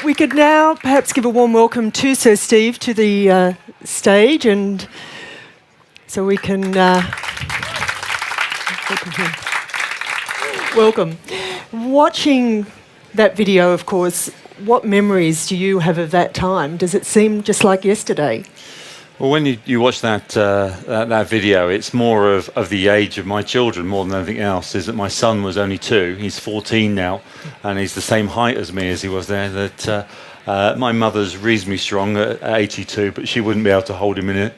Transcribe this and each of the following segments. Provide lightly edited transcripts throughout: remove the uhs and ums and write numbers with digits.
We could now perhaps give a warm welcome to Sir Steve to the stage, and so we can welcome him. Welcome. Watching that video, of course, what memories do you have of that time? Does it seem just like yesterday? Well, when you watch that video, it's more of the age of my children more than anything else. Is that my son was only 2, he's 14 now, and he's the same height as me as he was there. That my mother's reasonably strong at 82, but she wouldn't be able to hold him in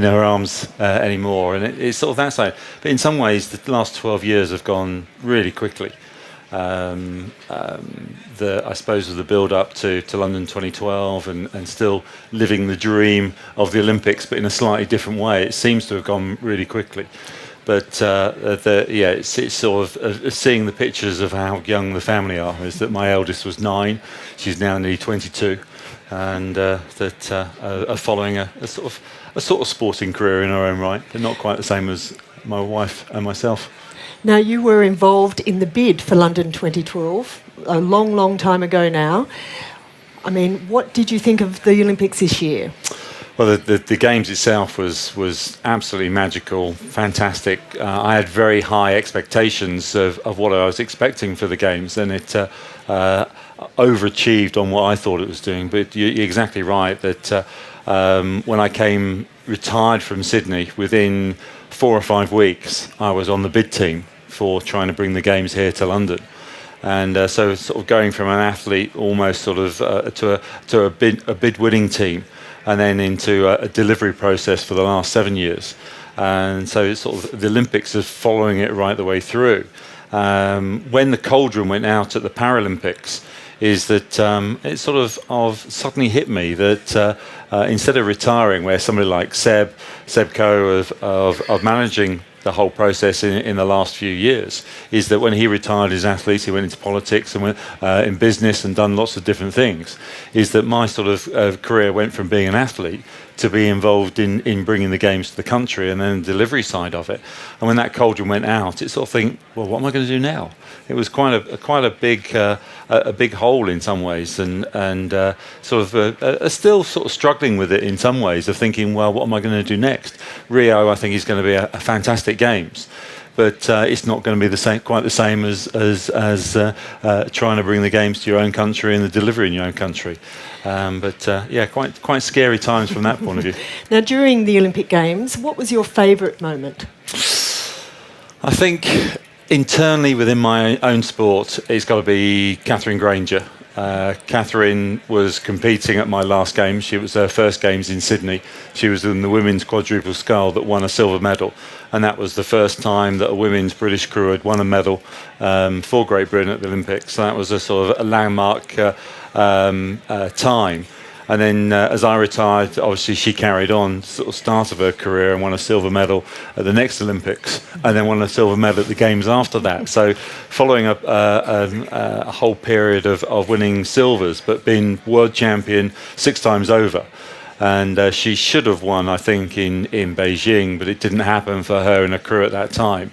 her arms anymore. And it's sort of that side. But in some ways, the last 12 years have gone really quickly. I suppose the build-up to London 2012 and still living the dream of the Olympics, but in a slightly different way. It seems to have gone really quickly. But it's sort of seeing the pictures of how young the family are. Is that my eldest was 9, she's now nearly 22, and that are following a sort of sporting career in her own right, but not quite the same as my wife and myself. Now, you were involved in the bid for London 2012 a long, long time ago now. I mean, what did you think of the Olympics this year? Well, the Games itself was absolutely magical, fantastic. I had very high expectations of what I was expecting for the Games, and it overachieved on what I thought it was doing. But you're exactly right that when I came retired from Sydney, within 4 or 5 weeks, I was on the bid team for trying to bring the Games here to London. And so sort of going from an athlete almost sort of to a bid winning team, and then into a delivery process for the last 7 years. And so it's sort of the Olympics is following it right the way through. When the cauldron went out at the Paralympics, is that it sort of suddenly hit me that instead of retiring, where somebody like Seb Coe of managing the whole process in the last few years, is that when he retired as athlete, he went into politics and went in business and done lots of different things. Is that my sort of career went from being an athlete to be involved in bringing the Games to the country, and then the delivery side of it. And when that cauldron went out, it sort of think, well, what am I going to do now? It was quite a big hole in some ways, and still sort of struggling with it in some ways, of thinking, well, what am I going to do next? Rio, I think, is going to be a fantastic Games, but it's not going to be quite the same as trying to bring the Games to your own country and the delivery in your own country. Quite scary times from that point of view. Now, during the Olympic Games, what was your favourite moment? I think internally within my own sport, it's got to be Catherine Granger. Catherine was competing at my last Games. It was her first Games in Sydney. She was in the women's quadruple scull that won a silver medal, and that was the first time that a women's British crew had won a medal for Great Britain at the Olympics. So that was a sort of a landmark time. And then as I retired, obviously she carried on, sort of start of her career, and won a silver medal at the next Olympics, and then won a silver medal at the Games after that. So following a whole period of winning silvers, but being world champion 6 times over. And she should have won, I think, in Beijing, but it didn't happen for her in her career at that time.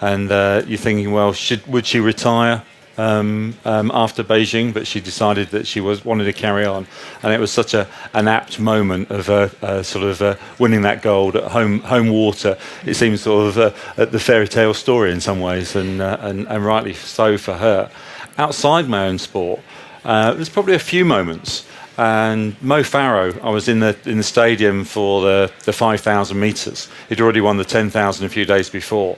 And you're thinking, well, would she retire after Beijing? But she decided that she wanted to carry on, and it was such an apt moment of winning that gold at home water. It seems sort of the fairy tale story in some ways, and rightly so for her. Outside my own sport, there's probably a few moments. And Mo Farah, I was in the stadium for the 5,000 metres. He'd already won the 10,000 a few days before.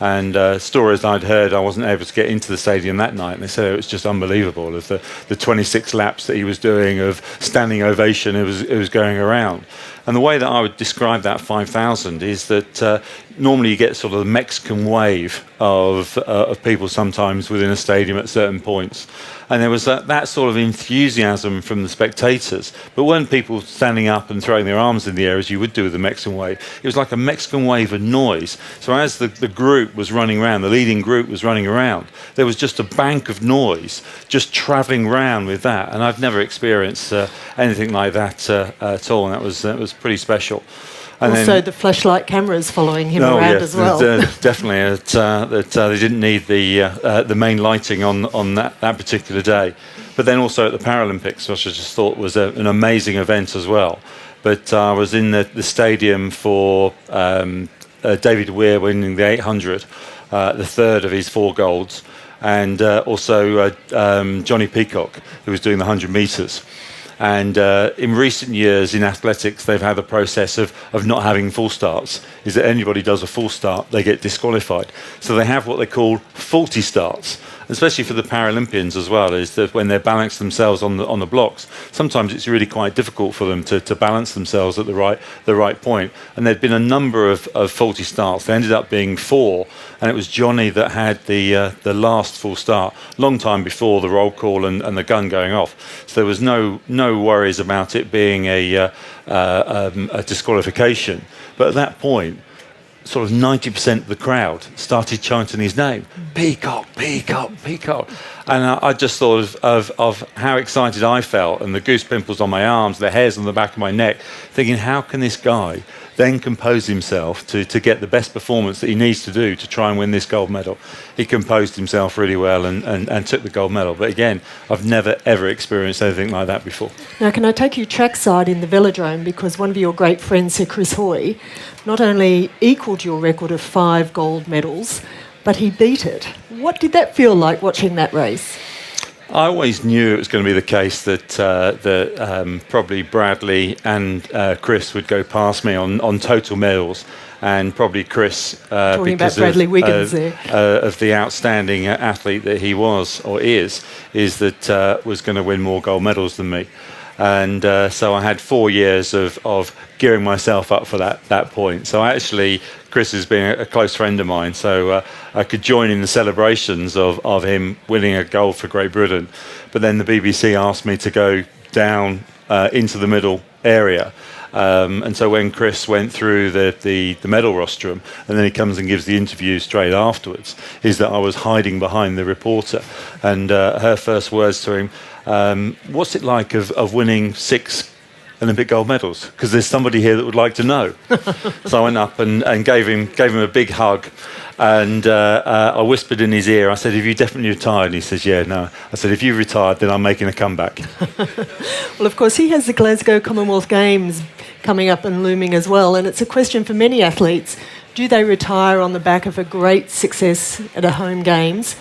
And stories I'd heard, I wasn't able to get into the stadium that night, and they said it was just unbelievable of the 26 laps that he was doing, of standing ovation it was going around. And the way that I would describe that 5,000 is that normally you get sort of the Mexican wave of people sometimes within a stadium at certain points. And there was that sort of enthusiasm from the spectators, but weren't people standing up and throwing their arms in the air as you would do with the Mexican wave. It was like a Mexican wave of noise. So as the group was running around, the leading group was running around, there was just a bank of noise just travelling around with that. And I've never experienced anything like that at all, and that was pretty special. And also the flashlight cameras following him around as well. Definitely. That they didn't need the main lighting on that particular day. but then also at the Paralympics, which I just thought was an amazing event as well. But I was in the stadium for David Weir winning the 800, the third of his 4 golds, and also Johnny Peacock, who was doing the 100 metres. And in recent years in athletics, they've had a process of not having full starts. Is that anybody does a full start, they get disqualified. So they have what they call faulty starts, especially for the Paralympians as well, is that when they balance themselves on the blocks, sometimes it's really quite difficult for them to balance themselves at the right point. And there'd been a number of faulty starts. They ended up being 4, and it was Johnny that had the last full start, long time before the roll call and the gun going off. So there was no worries about it being a disqualification. But at that point, sort of 90% of the crowd started chanting his name, Peacock, Peacock, Peacock. And I just thought of how excited I felt, and the goose pimples on my arms, the hairs on the back of my neck, thinking, how can this guy then compose himself to get the best performance that he needs to do to try and win this gold medal? He composed himself really well and took the gold medal. But again, I've never, ever experienced anything like that before. Now, can I take you trackside in the velodrome, because one of your great friends, Sir Chris Hoy, not only equalled your record of 5 gold medals, but he beat it. What did that feel like, watching that race? I always knew it was going to be the case that probably Bradley and Chris would go past me on total medals, and probably Chris, talking about Bradley Wiggins there, of the outstanding athlete that he was or is that was going to win more gold medals than me. And so I had 4 years of gearing myself up for that point. So actually, Chris has been a close friend of mine, so I could join in the celebrations of him winning a gold for Great Britain. But then the BBC asked me to go down into the middle area. And so when Chris went through the medal rostrum, and then he comes and gives the interview straight afterwards, is that I was hiding behind the reporter. And her first words to him, what's it like of winning 6 Olympic gold medals? Because there's somebody here that would like to know. So I went up and gave him a big hug, and I whispered in his ear, I said, have you definitely retired? And he says, yeah, no. I said, if you've retired, then I'm making a comeback. Well, of course, he has the Glasgow Commonwealth Games coming up and looming as well, and it's a question for many athletes. Do they retire on the back of a great success at a home games,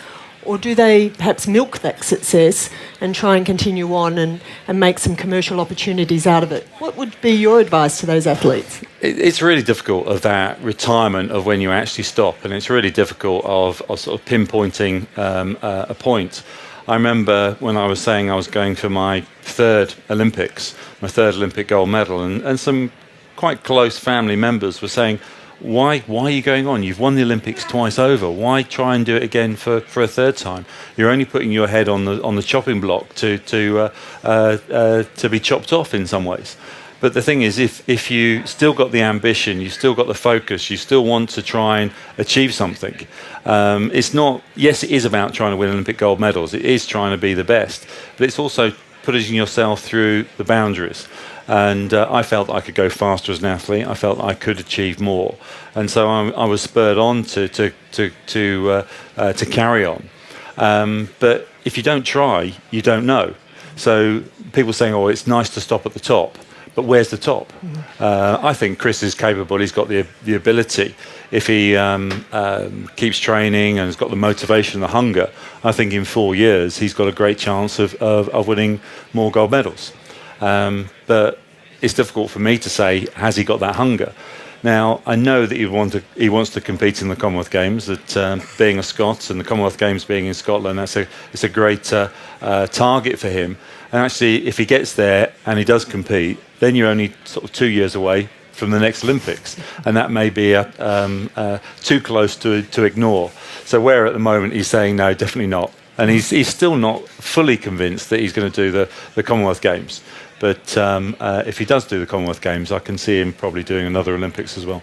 or do they perhaps milk that success and try and continue on and make some commercial opportunities out of it? What would be your advice to those athletes? It's really difficult of that retirement of when you actually stop, and it's really difficult of sort of pinpointing a point. I remember when I was saying I was going for my 3rd Olympics, my 3rd Olympic gold medal, and some quite close family members were saying, why are you going on? You've won the Olympics twice over. Why try and do it again for a 3rd time? You're only putting your head on the chopping block to be chopped off in some ways. But the thing is, if you still got the ambition, you still got the focus, you still want to try and achieve something, it's not, yes, it is about trying to win Olympic gold medals. It is trying to be the best, but it's also putting yourself through the boundaries. And I felt I could go faster as an athlete. I felt I could achieve more, and so I was spurred on to carry on. But if you don't try, you don't know. So people saying, "Oh, it's nice to stop at the top," but where's the top? I think Chris is capable. He's got the ability. If he keeps training and has got the motivation, the hunger, I think in 4 years he's got a great chance of winning more gold medals. But it's difficult for me to say, has he got that hunger? Now, I know that he wants to compete in the Commonwealth Games, that being a Scot and the Commonwealth Games being in Scotland, it's a great target for him. And actually, if he gets there and he does compete, then you're only sort of 2 years away from the next Olympics, and that may be too close to ignore. So where at the moment he's saying, no, definitely not. And he's still not fully convinced that he's going to do the Commonwealth Games. But if he does do the Commonwealth Games, I can see him probably doing another Olympics as well.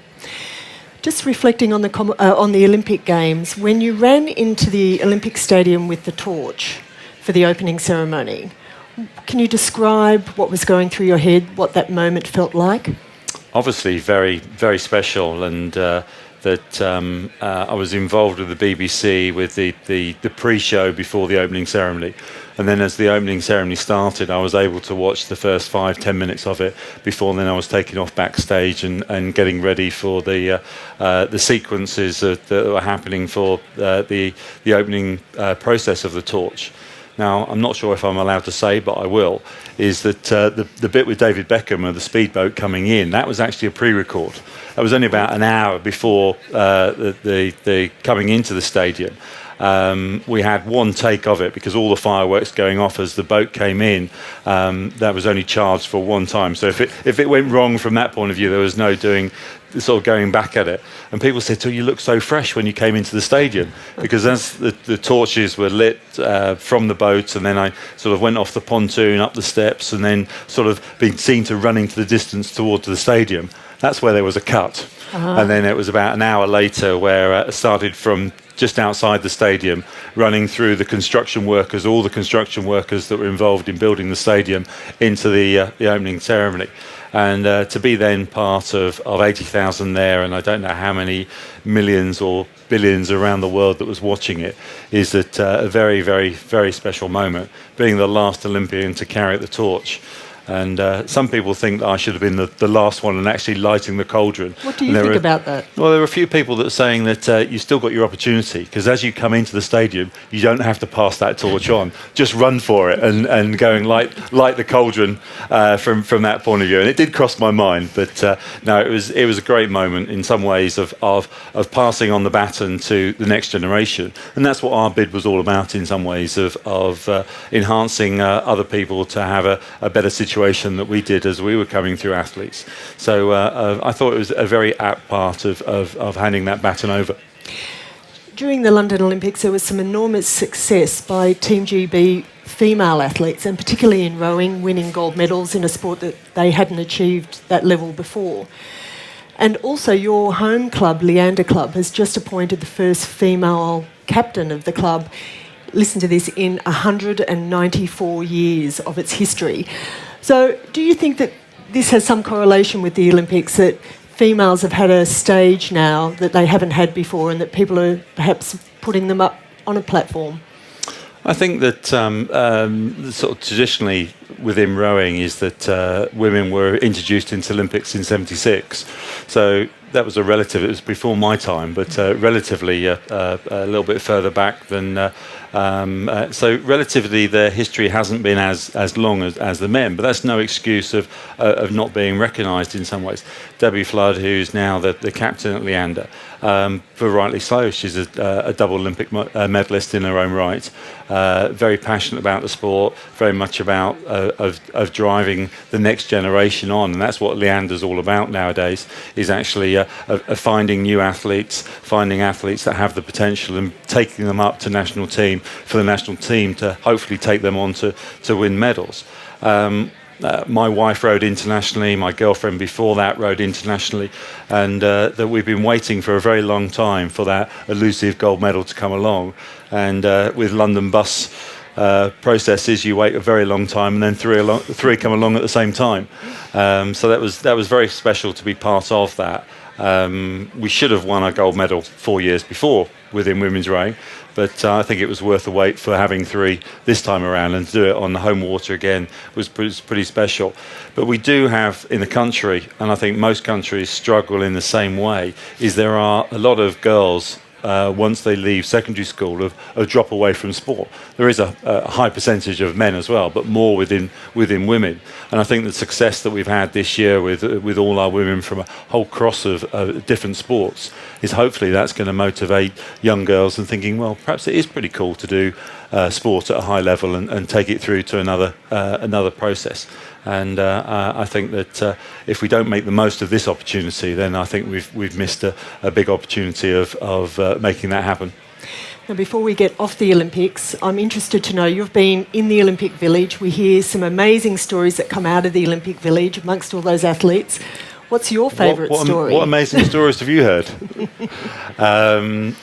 Just reflecting on the Olympic Games, when you ran into the Olympic Stadium with the torch for the opening ceremony, can you describe what was going through your head, what that moment felt like? Obviously very, very special, and that I was involved with the BBC with the pre-show before the opening ceremony. And then as the opening ceremony started, I was able to watch the first 5-10 minutes of it before then I was taken off backstage and getting ready for the sequences that were happening for the opening process of the torch. Now, I'm not sure if I'm allowed to say, but I will, is that the bit with David Beckham and the speedboat coming in, that was actually a pre-record. That was only about an hour before the coming into the stadium. We had one take of it because all the fireworks going off as the boat came in, that was only charged for one time. So if it went wrong from that point of view, there was no sort of going back at it. And people said, "Oh, you look so fresh when you came into the stadium," because as the torches were lit from the boat, and then I sort of went off the pontoon, up the steps, and then sort of being seen to run into the distance towards the stadium. That's where there was a cut. And then it was about an hour later where it started from just outside the stadium, running through the construction workers, all the construction workers that were involved in building the stadium, into the opening ceremony. And to be then part of 80,000 there, and I don't know how many millions or billions around the world that was watching it, is that a very, very, very special moment, being the last Olympian to carry the torch. And some people think that I should have been the last one and actually lighting the cauldron. What do you think about that? Well, there were a few people that are saying that you still got your opportunity, because as you come into the stadium, you don't have to pass that torch on. Just run for it and go and light the cauldron from that point of view. And it did cross my mind, but no, it was a great moment in some ways of passing on the baton to the next generation. And that's what our bid was all about in some ways, of enhancing other people to have a better situation that we did as we were coming through athletes. So I thought it was a very apt part of handing that baton over. During the London Olympics, there was some enormous success by Team GB female athletes, and particularly in rowing, winning gold medals in a sport that they hadn't achieved that level before. And also your home club, Leander Club, has just appointed the first female captain of the club, listen to this, in 194 years of its history. So do you think that this has some correlation with the Olympics, that females have had a stage now that they haven't had before, and that people are perhaps putting them up on a platform? I think that sort of traditionally within rowing is that women were introduced into Olympics in '76. So that was it was before my time, but relatively a little bit further back than. So relatively, their history hasn't been as long as the men, but that's no excuse of not being recognised in some ways. Debbie Flood, who's now the captain at Leander, for rightly so, she's a double Olympic medalist in her own right. Very passionate about the sport, very much about of driving the next generation on, and that's what Leander's all about nowadays. Is actually of finding new athletes, finding athletes that have the potential, and taking them up to national team, for the national team to hopefully take them on to win medals. My wife rowed internationally, my girlfriend before that rowed internationally, and that we've been waiting for a very long time for that elusive gold medal to come along. And with London bus processes, you wait a very long time, and then three come along at the same time. So that was very special to be part of that. We should have won a gold medal 4 years before within women's rowing, but I think it was worth the wait for having three this time around, and to do it on the home water again was pretty special. But we do have in the country, and I think most countries struggle in the same way, is there are a lot of girls once they leave secondary school of drop away from sport. There is a high percentage of men as well, but more within women. And I think the success that we've had this year with all our women from a whole cross of different sports is hopefully that's going to motivate young girls and thinking, well, perhaps it is pretty cool to do sport at a high level and take it through to another process. And I think that if we don't make the most of this opportunity, then I think we've missed a big opportunity of making that happen. Now, before we get off the Olympics, I'm interested to know, you've been in the Olympic Village. We hear some amazing stories that come out of the Olympic Village amongst all those athletes. What's your favourite story? What amazing stories have you heard? I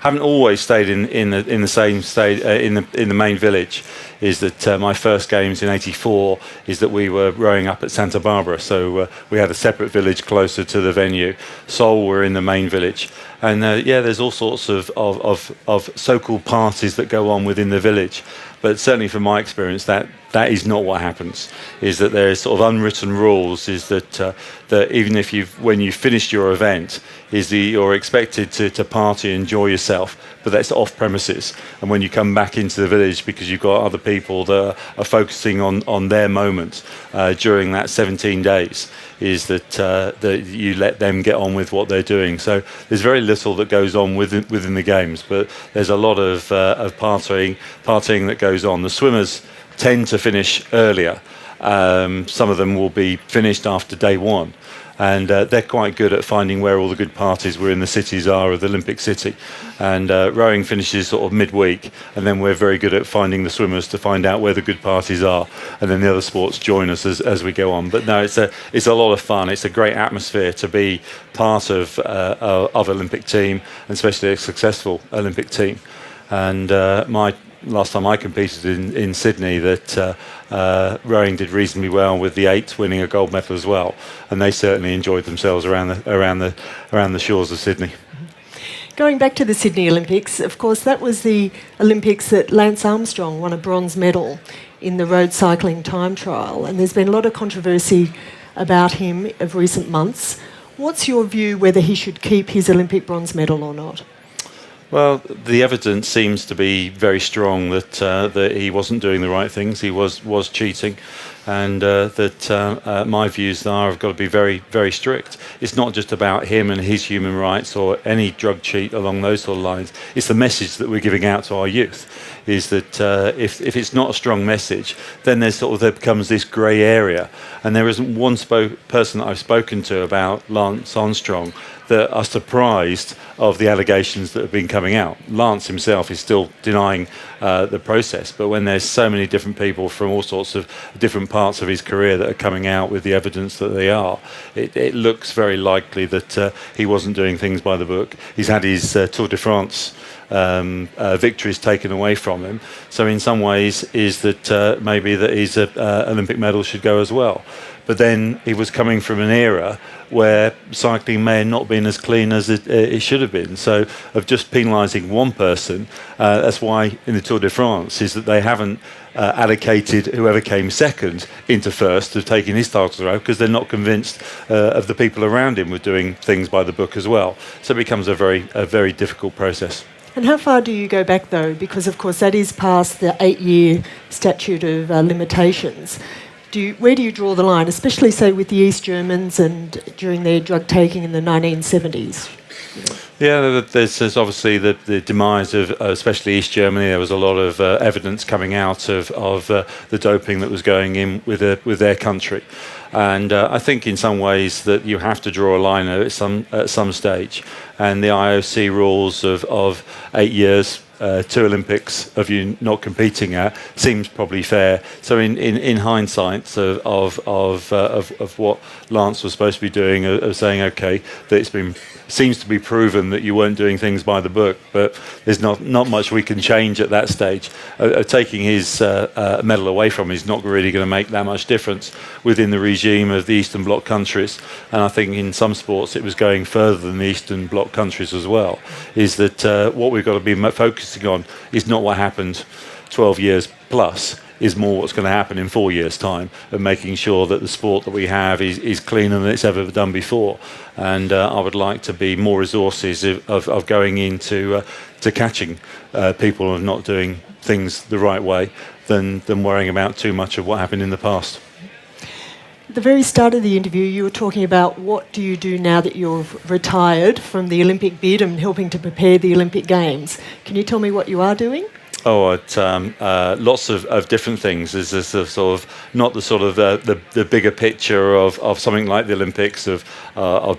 haven't always stayed in the same state in the main village. is that my first games in '84 is that we were rowing up at Santa Barbara, so we had a separate village closer to the venue. Seoul were in the main village, and there's all sorts of so-called parties that go on within the village. But certainly from my experience, that is not what happens. Is that there is sort of unwritten rules. Is that even if when you've finished your event, is that you're expected to party, enjoy yourself, but that's off premises. And when you come back into the village, because you've got other people that are focusing on their moment during that 17 days, is that you let them get on with what they're doing. So there's very little that goes on within the games, but there's a lot of partying that goes on. The swimmers tend to finish earlier. Some of them will be finished after day one, and they're quite good at finding where all the good parties within the cities are of the Olympic City. And rowing finishes sort of midweek, and then we're very good at finding the swimmers to find out where the good parties are, and then the other sports join us as we go on. But no, it's a lot of fun. It's a great atmosphere to be part of Olympic team, and especially a successful Olympic team. And last time I competed in Sydney, that rowing did reasonably well, with the 8 winning a gold medal as well, and they certainly enjoyed themselves around the shores of Sydney. Going back to the Sydney Olympics, of course, that was the Olympics that Lance Armstrong won a bronze medal in the road cycling time trial, and there's been a lot of controversy about him of recent months. What's your view whether he should keep his Olympic bronze medal or not? Well, the evidence seems to be very strong that he wasn't doing the right things. He was cheating, and that my views are have got to be very, very strict. It's not just about him and his human rights or any drug cheat along those sort of lines. It's the message that we're giving out to our youth. Is that if it's not a strong message, then there becomes this grey area, and there isn't one person that I've spoken to about Lance Armstrong that are surprised of the allegations that have been coming out. Lance himself is still denying the process, but when there's so many different people from all sorts of different parts of his career that are coming out with the evidence that they are, it looks very likely that he wasn't doing things by the book. He's had his Tour de France victories taken away from him, so in some ways is that maybe that his Olympic medal should go as well. But then he was coming from an era where cycling may have not been as clean as it should have been. So of just penalising one person, that's why in the Tour de France is that they haven't allocated whoever came second into first of taking his title row, because they're not convinced of the people around him were doing things by the book as well. So it becomes a very difficult process. And how far do you go back, though? Because, of course, that is past the 8-year statute of limitations. Where do you draw the line, especially, say, with the East Germans and during their drug taking in the 1970s? Yeah, there's obviously the demise of especially East Germany. There was a lot of evidence coming out of the doping that was going in with their country. And I think in some ways that you have to draw a line at some stage. And the IOC rules of 8 years, 2 Olympics of you not competing at seems probably fair. So in hindsight of what Lance was supposed to be doing, of saying okay, that seems to be proven that you weren't doing things by the book, but there's not much we can change at that stage. Taking his medal away from him is not really going to make that much difference within the regime of the Eastern Bloc countries. And I think in some sports it was going further than the Eastern Bloc countries as well. Is that what we've got to be focusing on is not what happened 12 years plus, is more what's going to happen in 4 years' time, and making sure that the sport that we have is cleaner than it's ever done before. And I would like to be more resources of going into to catching people of not doing things the right way than worrying about too much of what happened in the past. At the very start of the interview, you were talking about what do you do now that you're retired from the Olympic bid and helping to prepare the Olympic Games. Can you tell me what you are doing? Oh, lots of different things. There's a sort of not the sort of the bigger picture of something like the Olympics of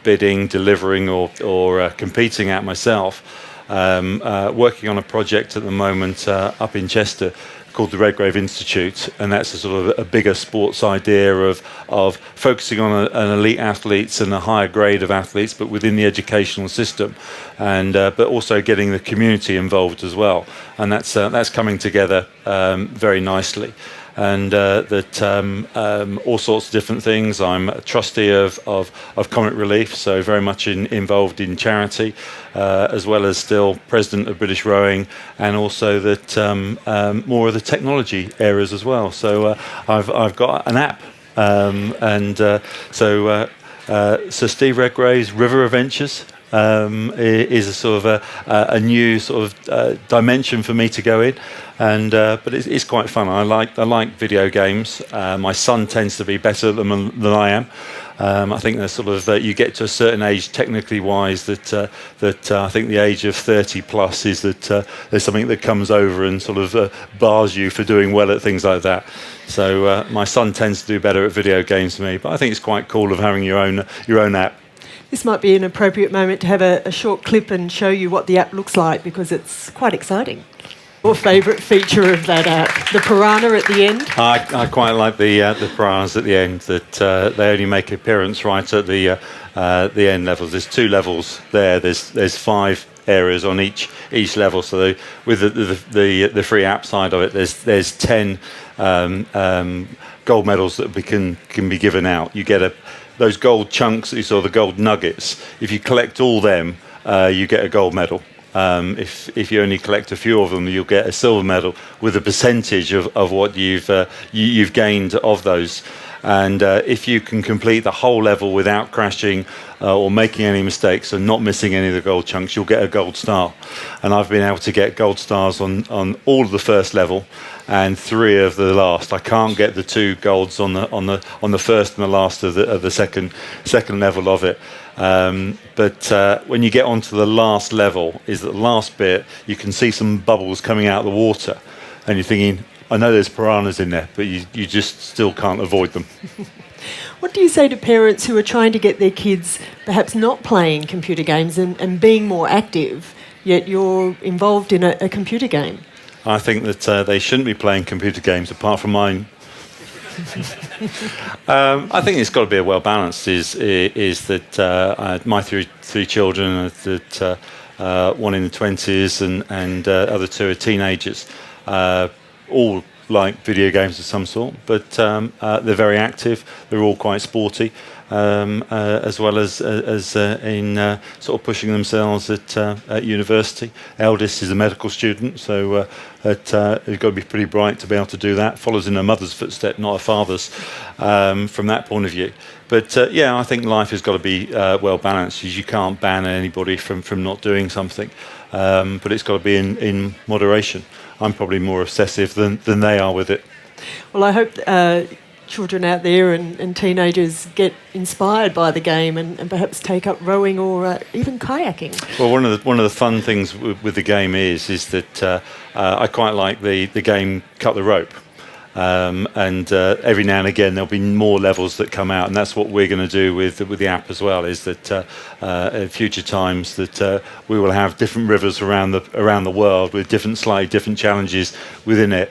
bidding, delivering, or competing at myself. Working on a project at the moment up in Chester called the Redgrave Institute, and that's a sort of a bigger sports idea of focusing on an elite athletes and a higher grade of athletes, but within the educational system, and but also getting the community involved as well, and that's coming together very nicely. And all sorts of different things. I'm a trustee of Comic Relief, so very much involved in charity, as well as still president of British Rowing, and also that more of the technology areas as well. So I've got an app, Sir Steve Redgrave's River Adventures is a sort of a new sort of dimension for me to go in, and but it's quite fun. I like video games. My son tends to be better at them than I am. I think they're sort of you get to a certain age, technically wise, that I think the age of 30 plus is that there's something that comes over and sort of bars you for doing well at things like that. So my son tends to do better at video games than me, but I think it's quite cool of having your own app. This might be an appropriate moment to have a short clip and show you what the app looks like, because it's quite exciting. Your favourite feature of that app, the piranha at the end? I quite like the piranhas at the end, that they only make appearance right at the end levels. There's 2 levels there. There's 5 areas on each level. So with the free app side of it, there's 10 gold medals that can be given out. You get those gold chunks that you saw, the gold nuggets. If you collect all them, you get a gold medal. If you only collect a few of them, you'll get a silver medal with a percentage of what you've gained of those. And if you can complete the whole level without crashing or making any mistakes and not missing any of the gold chunks, you'll get a gold star. And I've been able to get gold stars on all of the first level and 3 of the last. I can't get the 2 golds on the first and the last of the second level of it. But when you get onto the last level, is the last bit, you can see some bubbles coming out of the water, and you're thinking, I know there's piranhas in there, but you just still can't avoid them. What do you say to parents who are trying to get their kids perhaps not playing computer games and being more active, yet you're involved in a computer game? I think that they shouldn't be playing computer games, apart from mine. I think it's got to be a well balanced. Is that my three children, that one in the 20s and other 2 are teenagers, all like video games of some sort, but they're very active. They're all quite sporty, as well as in sort of pushing themselves at university. Eldest is a medical student, so you've got to be pretty bright to be able to do that. Follows in her mother's footstep, not her father's, from that point of view. But I think life has got to be well balanced. You can't ban anybody from not doing something, but it's got to be in moderation. I'm probably more obsessive than they are with it. Well, I hope children out there and teenagers get inspired by the game and perhaps take up rowing or even kayaking. Well, one of the fun things with the game is that I quite like the game Cut the Rope. And every now and again there'll be more levels that come out, and that's what we're going to do with the app as well. Is that in future times that we will have different rivers around the world with slightly different challenges within it,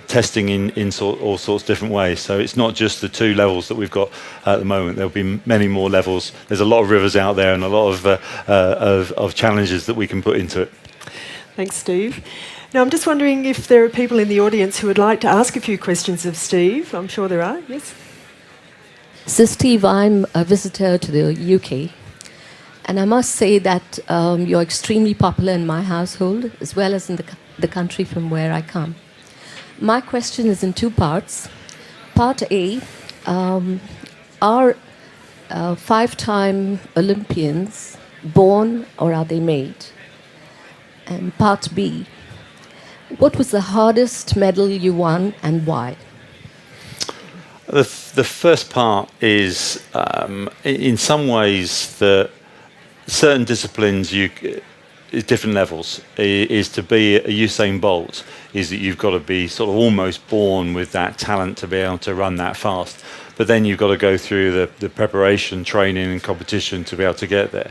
testing in all sorts of different ways. So it's not just the 2 levels that we've got at the moment. There'll be many more levels. There's a lot of rivers out there and a lot of challenges that we can put into it. Thanks, Steve. Now, I'm just wondering if there are people in the audience who would like to ask a few questions of Steve. I'm sure there are, yes? So, Steve, I'm a visitor to the UK, and I must say that you're extremely popular in my household, as well as in the country from where I come. My question is in 2 parts. Part A, are 5-time Olympians born or are they made? And part B, what was the hardest medal you won and why? The first part is, in some ways, that certain disciplines different levels. Is to be a Usain Bolt is that you've got to be sort of almost born with that talent to be able to run that fast. But then you've got to go through the preparation, training and competition to be able to get there.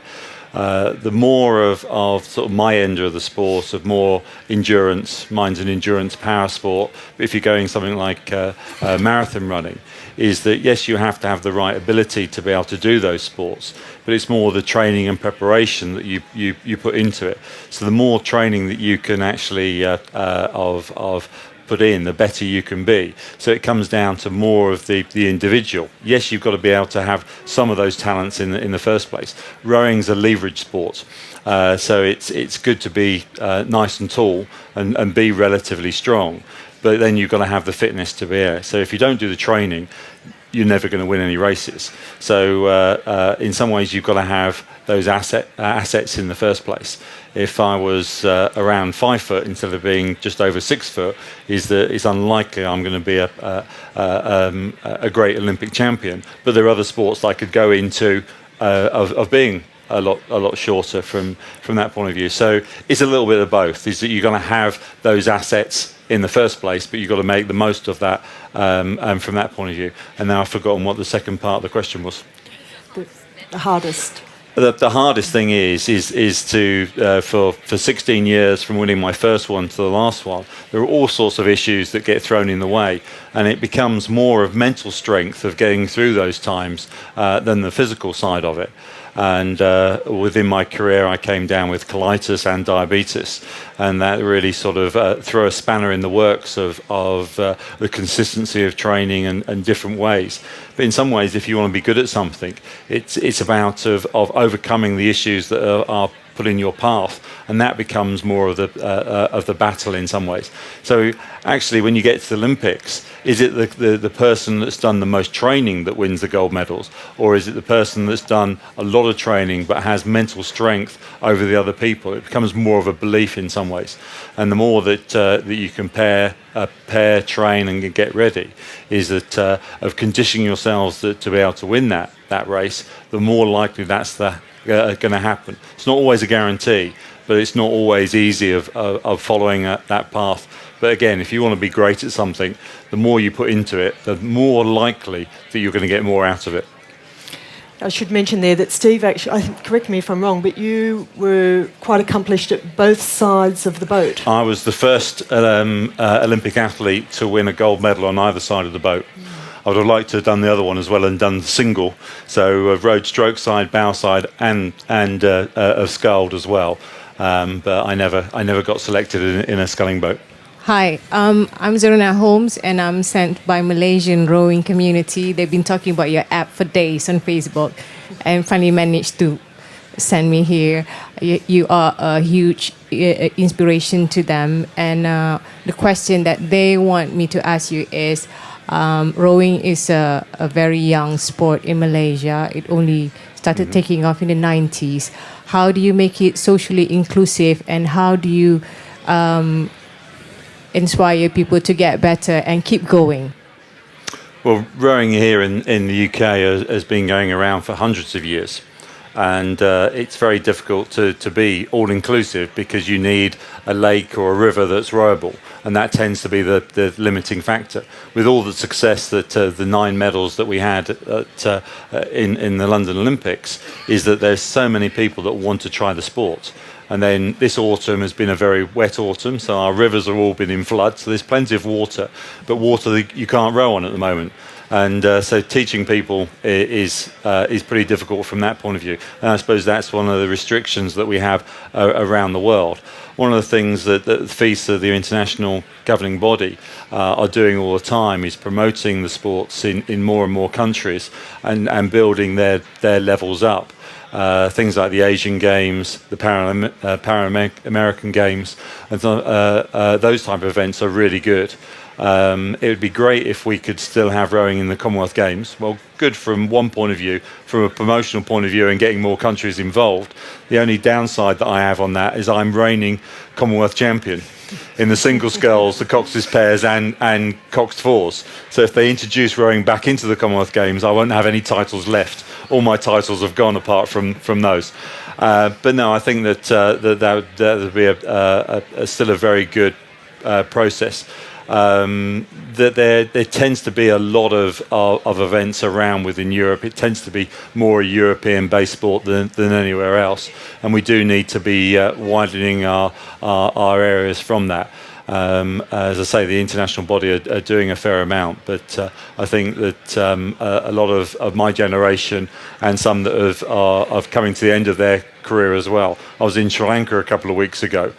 The more of sort of my end of the sport, of more endurance, mine's an endurance power sport. But if you're going something like marathon running, is that yes, you have to have the right ability to be able to do those sports, but it's more the training and preparation that you put into it. So the more training that you can actually of put in, the better you can be. So it comes down to more of the individual. Yes, you've got to be able to have some of those talents in the first place. Rowing's a leverage sport. So it's good to be nice and tall and be relatively strong. But then you've got to have the fitness to be there. So if you don't do the training, you're never going to win any races. So in some ways, you've got to have those assets in the first place. If I was around 5 foot instead of being just over 6 foot, it's unlikely I'm going to be a great Olympic champion. But there are other sports that I could go into of being a lot shorter from that point of view. So it's a little bit of both. Is that you're going to have those assets in the first place, but you've got to make the most of that from that point of view. And now I've forgotten what the second part of the question was. The hardest. The hardest thing is to for 16 years from winning my first one to the last one, there are all sorts of issues that get thrown in the way, and it becomes more of mental strength of getting through those times than the physical side of it. And within my career, I came down with colitis and diabetes, and that really sort of threw a spanner in the works of the consistency of training and different ways. But in some ways, if you want to be good at something, it's about of overcoming the issues that are put in your path, and that becomes more of the battle in some ways. So actually, when you get to the Olympics, is it the person that's done the most training that wins the gold medals, or is it the person that's done a lot of training but has mental strength over the other people? It becomes more of a belief in some ways, and the more that you can pair, train, and get ready, is that of conditioning yourselves to be able to win that race, the more likely that's going to happen. It's not always a guarantee, but it's not always easy of following that path. But again, if you want to be great at something, the more you put into it, the more likely that you're going to get more out of it. I should mention there that Steve, actually, correct me if I'm wrong, but you were quite accomplished at both sides of the boat. I was the first Olympic athlete to win a gold medal on either side of the boat. I would have liked to have done the other one as well and done the single. So I've rowed stroke side, bow side, and of sculled as well. But I never got selected in a sculling boat. Hi, I'm Zorana Holmes, and I'm sent by Malaysian rowing community. They've been talking about your app for days on Facebook, and finally managed to send me here. You are a huge inspiration to them, and the question that they want me to ask you is, rowing is a very young sport in Malaysia. It only started taking off in the 90s. How do you make it socially inclusive, and how do you inspire people to get better and keep going? Well, rowing here in the UK has been going around for hundreds of years. And it's very difficult to be all-inclusive because you need a lake or a river that's rowable, and that tends to be the limiting factor. With all the success that the 9 medals that we had in the London Olympics, is that there's so many people that want to try the sport. And then this autumn has been a very wet autumn, so our rivers have all been in flood, so there's plenty of water, but water that you can't row on at the moment. And so teaching people is pretty difficult from that point of view. And I suppose that's one of the restrictions that we have around the world. One of the things that the FISA, the international governing body, are doing all the time is promoting the sports in more and more countries and building their levels up. Things like the Asian Games, the Pan-American Games, and those type of events are really good. It would be great if we could still have rowing in the Commonwealth Games. Well, good from one point of view, from a promotional point of view and getting more countries involved. The only downside that I have on that is I'm reigning Commonwealth champion in the single sculls, the coxed pairs and coxed fours. So if they introduce rowing back into the Commonwealth Games, I won't have any titles left. All my titles have gone apart from those. But no, I think that would be still a very good process. that there tends to be a lot of events around within Europe. It tends to be more a European-based sport than anywhere else, and we do need to be widening our areas from that. As I say, the international body are doing a fair amount, but I think that a lot of my generation and some that are coming to the end of their career as well. I was in Sri Lanka a couple of weeks ago,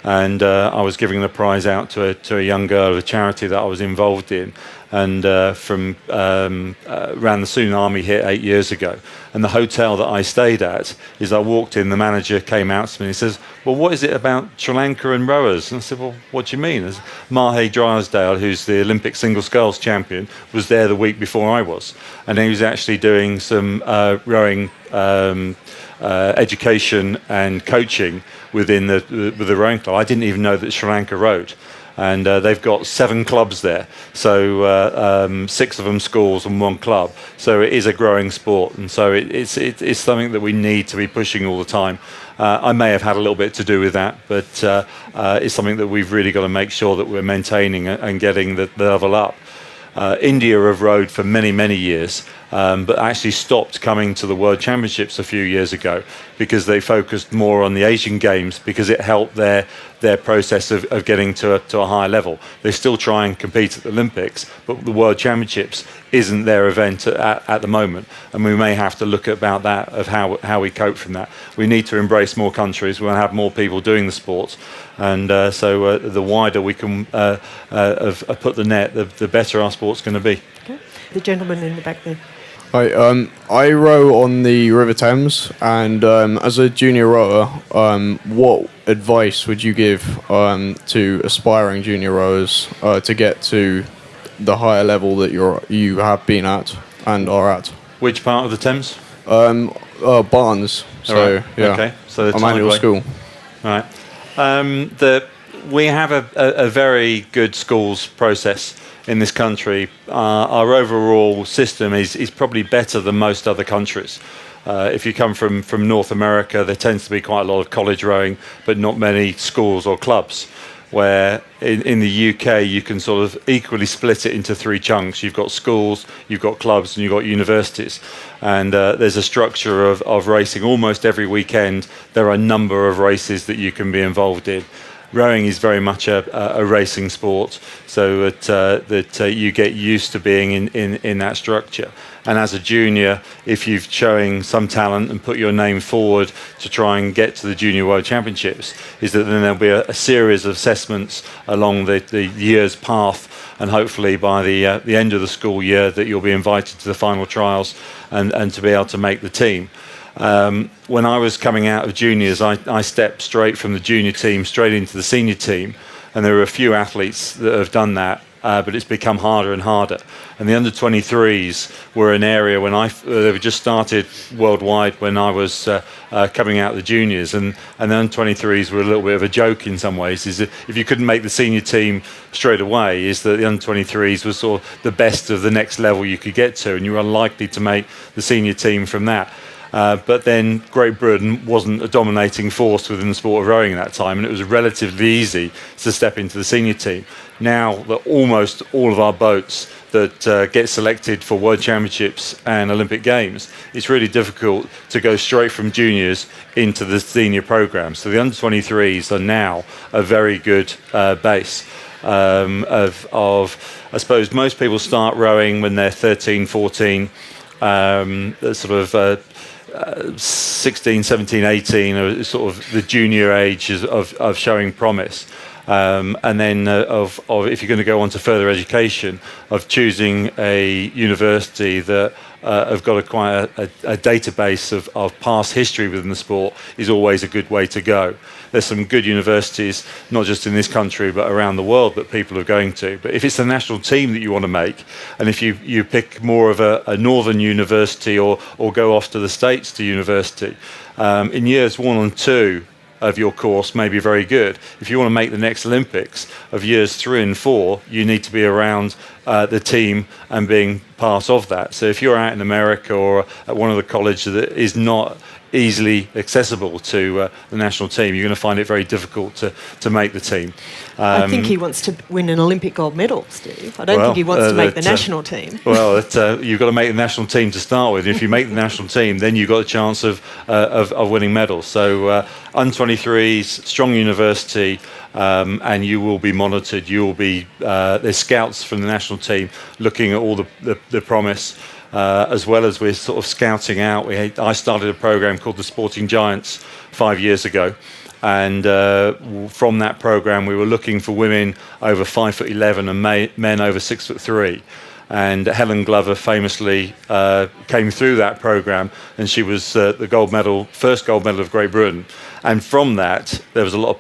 and I was giving the prize out to a young girl of a charity that I was involved in, and from around the tsunami hit 8 years ago. And the hotel that I stayed at, as I walked in, the manager came out to me and he says, "Well, what is it about Sri Lanka and rowers?" And I said, "Well, what do you mean?" And Mahe Drysdale, who's the Olympic single sculls champion, was there the week before I was, and he was actually doing some rowing education and coaching with the rowing club. I didn't even know that Sri Lanka rowed. And they've got 7 clubs there, so 6 of them schools and 1 club. So it is a growing sport, and so it's something that we need to be pushing all the time. I may have had a little bit to do with that, but it's something that we've really got to make sure that we're maintaining and getting the level up. India have rowed for many, many years, but actually stopped coming to the World Championships a few years ago because they focused more on the Asian Games because it helped their process of getting to a higher level. They still try and compete at the Olympics, but the World Championships isn't their event at the moment, and we may have to look about that, of how we cope from that. We need to embrace more countries. We want to have more people doing the sport, and so the wider we can put the net, the better our sport's going to be. Okay. The gentleman in the back there. Hi, I row on the River Thames, and as a junior rower, what advice would you give to aspiring junior rowers to get to the higher level that you have been at and are at? Which part of the Thames? Barnes. So right. yeah, okay. So the Emmanuel tideway. School. Right. We have a very good schools process in this country. Our overall system is probably better than most other countries. If you come from North America, there tends to be quite a lot of college rowing, but not many schools or clubs. Where in the UK you can sort of equally split it into 3 chunks. You've got schools, you've got clubs, and you've got universities. And there's a structure of racing. Almost every weekend there are a number of races that you can be involved in. Rowing is very much a racing sport, so that you get used to being in that structure. And as a junior, if you're showing some talent and put your name forward to try and get to the Junior World Championships, is that then there'll be a series of assessments along the year's path, and hopefully by the end of the school year that you'll be invited to the final trials and to be able to make the team. When I was coming out of juniors, I stepped straight from the junior team straight into the senior team, and there are a few athletes that have done that, but it's become harder and harder. And the under-23s were an area when they were just started worldwide when I was coming out of the juniors, and the under-23s were a little bit of a joke in some ways. Is that if you couldn't make the senior team straight away, is that the under-23s was sort of the best of the next level you could get to, and you were unlikely to make the senior team from that. But then Great Britain wasn't a dominating force within the sport of rowing at that time, and it was relatively easy to step into the senior team. Now that almost all of our boats that get selected for World Championships and Olympic Games, it's really difficult to go straight from juniors into the senior program. So the under-23s are now a very good base of I suppose most people start rowing when they're 13, 14, sort of 16, 17, 18 are sort of the junior age of showing promise. And then of if you're going to go on to further education, of choosing a university that have got quite a database of past history within the sport is always a good way to go. There's some good universities, not just in this country, but around the world that people are going to. But if it's the national team that you want to make, and if you pick more of a northern university or go off to the States to university, in years 1 and 2, of your course may be very good. If you want to make the next Olympics of years 3 and 4, you need to be around the team and being part of that. So if you're out in America or at one of the colleges that is not easily accessible to the national team, you're going to find it very difficult to make the team. I think he wants to win an Olympic gold medal, Steve. I don't think he wants to make the national team. Well, you've got to make the national team to start with. If you make the national team, then you've got a chance of winning medals. So under-23s, strong university, and you will be monitored. You will be there's scouts from the national team looking at all the promise, as well as we're sort of scouting out. I started a program called the Sporting Giants 5 years ago. And from that program, we were looking for women over 5'11" and men over 6'3". And Helen Glover famously came through that program, and she was the first gold medal of Great Britain. And from that, there was a lot of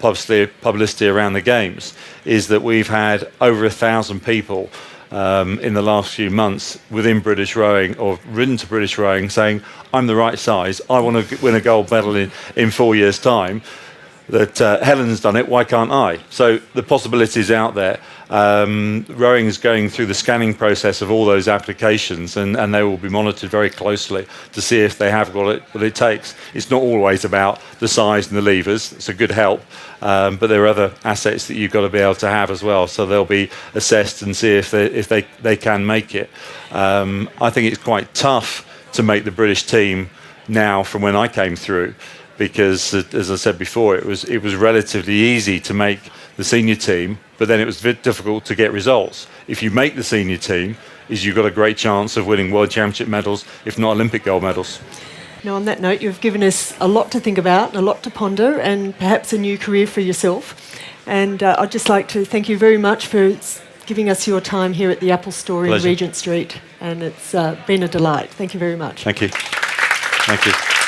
publicity around the games. Is that we've had over 1,000 people in the last few months within British rowing or written to British rowing saying, "I'm the right size. I want to win a gold medal in 4 years' time." That Helen's done it, why can't I? So the possibilities out there. Rowing is going through the scanning process of all those applications, and they will be monitored very closely to see if they have got what it takes. It's not always about the size and the levers. It's a good help, but there are other assets that you've got to be able to have as well. So they'll be assessed and see if they can make it. I think it's quite tough to make the British team now from when I came through, because, as I said before, it was relatively easy to make the senior team, but then it was difficult to get results. If you make the senior team, you've got a great chance of winning World Championship medals, if not Olympic gold medals. Now, on that note, you've given us a lot to think about and a lot to ponder, and perhaps a new career for yourself. And I'd just like to thank you very much for giving us your time here at the Apple Store in Regent Street. And it's been a delight. Thank you very much. Thank you. Thank you.